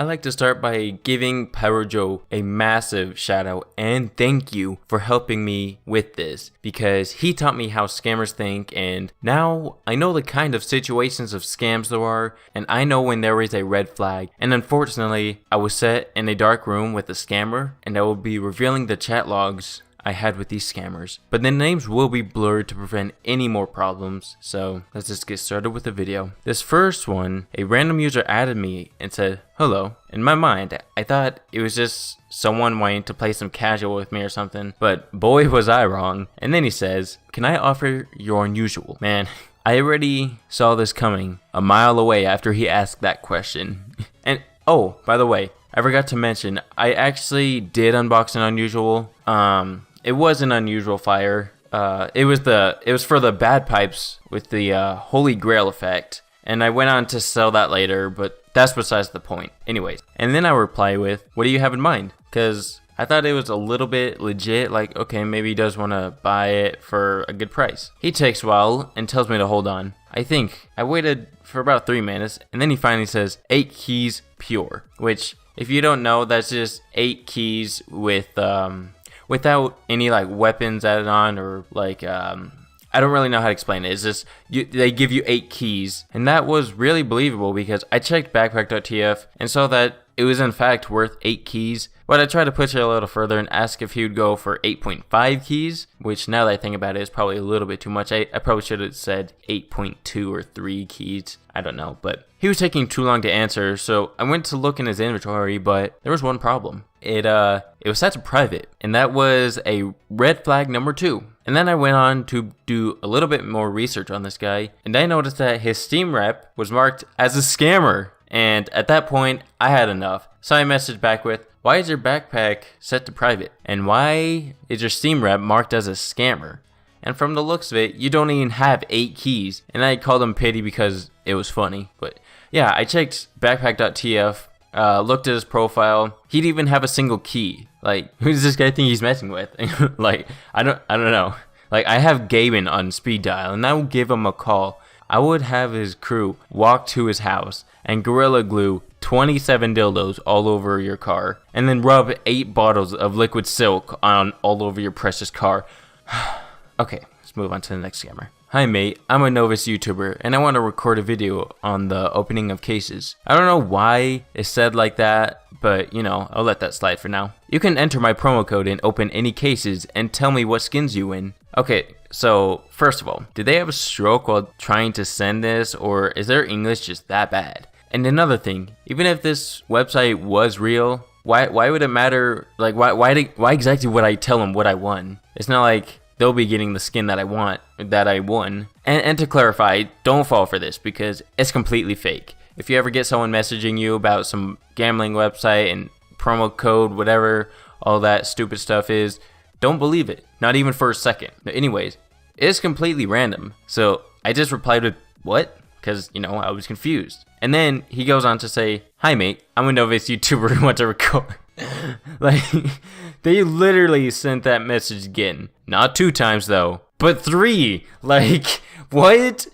I'd like to start by giving Pyro Joe a massive shout out and thank you for helping me with this, because he taught me how scammers think, and now I know the kind of situations of scams there are, and I know when there is a red flag. And unfortunately, I was set in a dark room with a scammer, and I will be revealing the chat logs I had with these scammers, but the names will be blurred to prevent any more problems. So let's just get started with the video. This first one, a random user added me and said hello. In my mind, I thought it was just someone wanting to play some casual with me or something, but boy was I wrong. And then he says, can I offer your unusual? Man, I already saw this coming a mile away after he asked that question. And oh, by the way, I forgot to mention, I actually did unbox an unusual. It was an unusual fire. It was for the bad pipes with the Holy Grail effect, and I went on to sell that later, but that's besides the point. Anyways, and then I reply with, what do you have in mind? Because I thought it was a little bit legit, like, okay, maybe he does want to buy it for a good price. He takes a while and tells me to hold on. I think I waited for about 3 minutes, and then he finally says 8 keys pure, which, if you don't know, that's just 8 keys with without any like weapons added on, or like I don't really know how to explain it. It's just they give you 8 keys, and that was really believable because I checked backpack.tf and saw that it was in fact worth 8 keys. But I tried to push it a little further and ask if he would go for 8.5 keys, which now that I think about it is probably a little bit too much. I probably should have said 8.2 or 3 keys. I don't know, but he was taking too long to answer, so I went to look in his inventory, but there was one problem. It was set to private, and that was a red flag number 2. And then I went on to do a little bit more research on this guy, and I noticed that his Steam rep was marked as a scammer. And at that point, I had enough. So I messaged back with, why is your backpack set to private? And why is your Steam rep marked as a scammer? And from the looks of it, you don't even have 8 keys. And I called him pity because it was funny. But yeah, I checked backpack.tf, looked at his profile. He'd even have a single key. Like, who does this guy think he's messing with? Like, I don't know. Like, I have Gaben on speed dial, and I will give him a call. I would have his crew walk to his house and gorilla glue 27 dildos all over your car, and then rub 8 bottles of liquid silk on all over your precious car. Okay, let's move on to the next scammer. Hi mate, I'm a novice YouTuber and I want to record a video on the opening of cases. I don't know why it's said like that, but you know, I'll let that slide for now. You can enter my promo code and open any cases and tell me what skins you win. Okay, so first of all, did they have a stroke while trying to send this, or is their English just that bad? And another thing, even if this website was real, why would it matter? Like, why exactly would I tell them what I won? It's not like they'll be getting the skin that I won. And to clarify, don't fall for this because it's completely fake. If you ever get someone messaging you about some gambling website and promo code, whatever all that stupid stuff is, don't believe it, not even for a second. But anyways, it's completely random. So I just replied with, what? Because, you know, I was confused. And then he goes on to say, hi mate, I'm a novice YouTuber who wants to record. Like, they literally sent that message again. Not 2 times though, but 3. Like, what?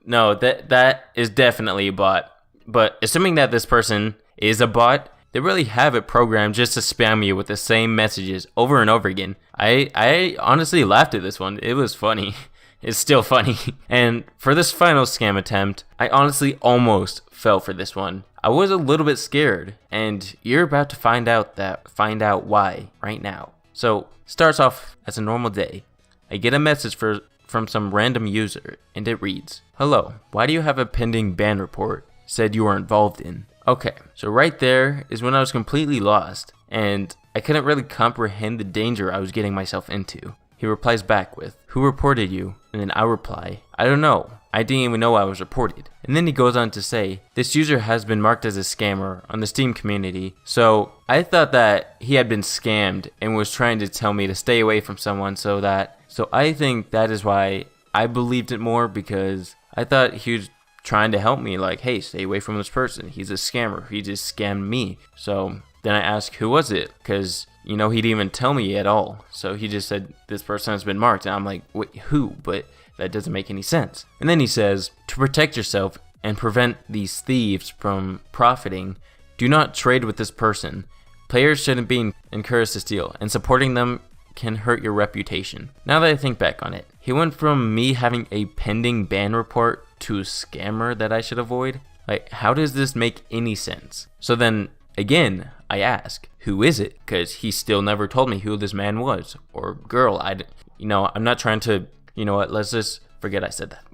No, that is definitely a bot. But assuming that this person is a bot, they really have it programmed just to spam you with the same messages over and over again. I honestly laughed at this one. It was funny. It's still funny. And for this final scam attempt, I honestly almost fell for this one. I was a little bit scared, and you're about to find out why right now. So, starts off as a normal day. I get a message from some random user, and it reads, hello, why do you have a pending ban report said you are involved in? Okay, so right there is when I was completely lost, and I couldn't really comprehend the danger I was getting myself into. He replies back with, who reported you? And then I reply, I don't know. I didn't even know I was reported. And then he goes on to say, this user has been marked as a scammer on the Steam community. So I thought that he had been scammed and was trying to tell me to stay away from someone so I think that is why I believed it more, because I thought he was trying to help me, like, hey, stay away from this person. He's a scammer. He just scammed me. So then I asked, who was it? Because, you know, he didn't even tell me at all. So he just said, this person has been marked. And I'm like, wait, who? But that doesn't make any sense. And then he says, to protect yourself, and prevent these thieves from profiting, do not trade with this person. Players shouldn't be encouraged to steal, and supporting them can hurt your reputation. Now that I think back on it, he went from me having a pending ban report to a scammer that I should avoid. Like, how does this make any sense? So then, again, I ask, who is it? Because he still never told me who this man was, or girl. I'm not trying to, let's just forget I said that.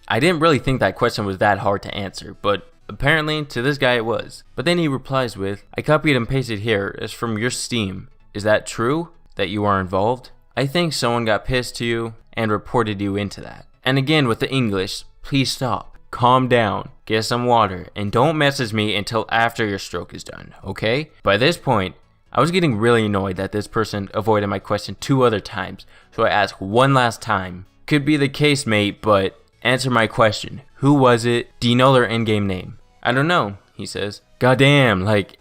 I didn't really think that question was that hard to answer, but apparently to this guy it was. But then he replies with, I copied and pasted here, it's from your Steam. Is that true? That you are involved? I think someone got pissed to you and reported you into that. And again with the English, please stop. Calm down, get some water, and don't message me until after your stroke is done, okay? By this point, I was getting really annoyed that this person avoided my question 2 other times, so I asked one last time. Could be the case, mate, but answer my question. Who was it? Do you know their in-game name? I don't know, he says. Goddamn, like,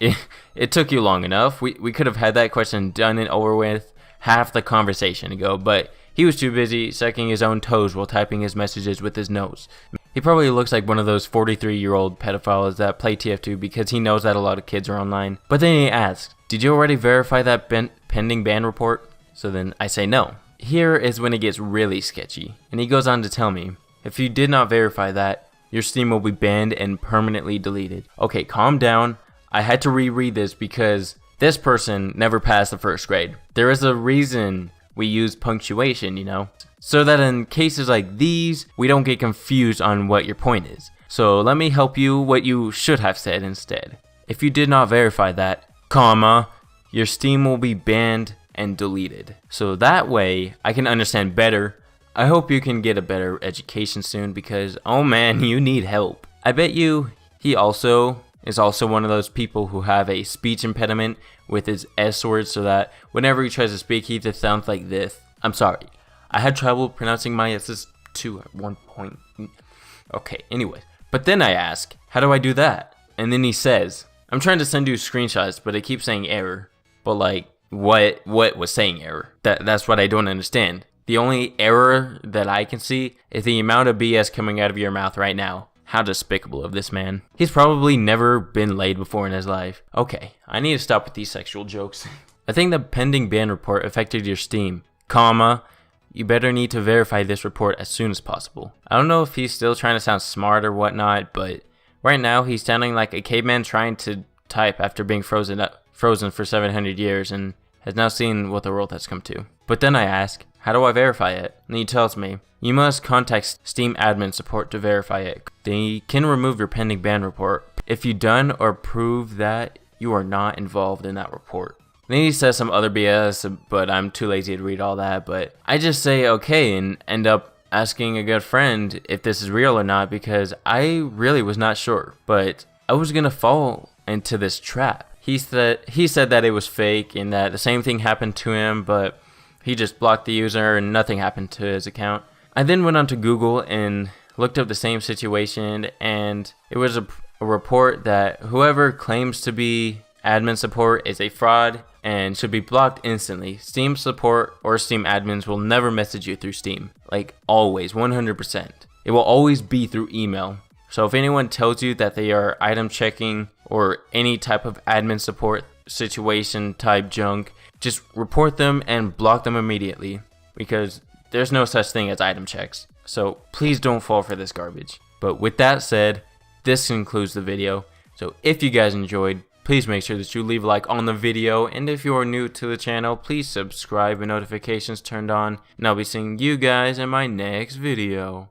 it took you long enough. We could have had that question done and over with half the conversation ago, but he was too busy sucking his own toes while typing his messages with his nose. He probably looks like one of those 43-year-old pedophiles that play TF2 because he knows that a lot of kids are online. But then he asks, did you already verify that pending ban report? So then I say no. Here is when it gets really sketchy, and he goes on to tell me, if you did not verify that, your Steam will be banned and permanently deleted. Okay, calm down. I had to reread this because this person never passed the first grade. There is a reason we use punctuation, so that in cases like these, we don't get confused on what your point is. So let me help you what you should have said instead. If you did not verify that, comma, your Steam will be banned and deleted. So that way, I can understand better. I hope you can get a better education soon because, oh man, you need help. I bet you he is also one of those people who have a speech impediment with his S words so that whenever he tries to speak, he just sounds like this. I'm sorry. I had trouble pronouncing my S's too at one point. Okay, anyway. But then I ask, how do I do that? And then he says, I'm trying to send you screenshots, but it keeps saying error. But like, what was saying error? That's what I don't understand. The only error that I can see is the amount of BS coming out of your mouth right now. How despicable of this man. He's probably never been laid before in his life. Okay, I need to stop with these sexual jokes. I think the pending ban report affected your Steam, comma, you better need to verify this report as soon as possible. I don't know if he's still trying to sound smart or whatnot, but right now he's sounding like a caveman trying to type after being frozen for 700 years and has now seen what the world has come to. But then I ask, how do I verify it? And he tells me, you must contact Steam admin support to verify it. They can remove your pending ban report if you done or prove that you are not involved in that report. Then he says some other BS, but I'm too lazy to read all that. But I just say okay and end up asking a good friend if this is real or not because I really was not sure. But I was gonna fall into this trap. He said that it was fake and that the same thing happened to him, but he just blocked the user and nothing happened to his account. I then went onto Google and looked up the same situation, and it was a report that whoever claims to be admin support is a fraud and should be blocked instantly. Steam support or Steam admins will never message you through Steam. Like always, 100%. It will always be through email. So if anyone tells you that they are item checking or any type of admin support situation type junk, just report them and block them immediately because there's no such thing as item checks. So please don't fall for this garbage. But with that said, this concludes the video. So if you guys enjoyed, please make sure that you leave a like on the video. And if you are new to the channel, please subscribe with notifications turned on. And I'll be seeing you guys in my next video.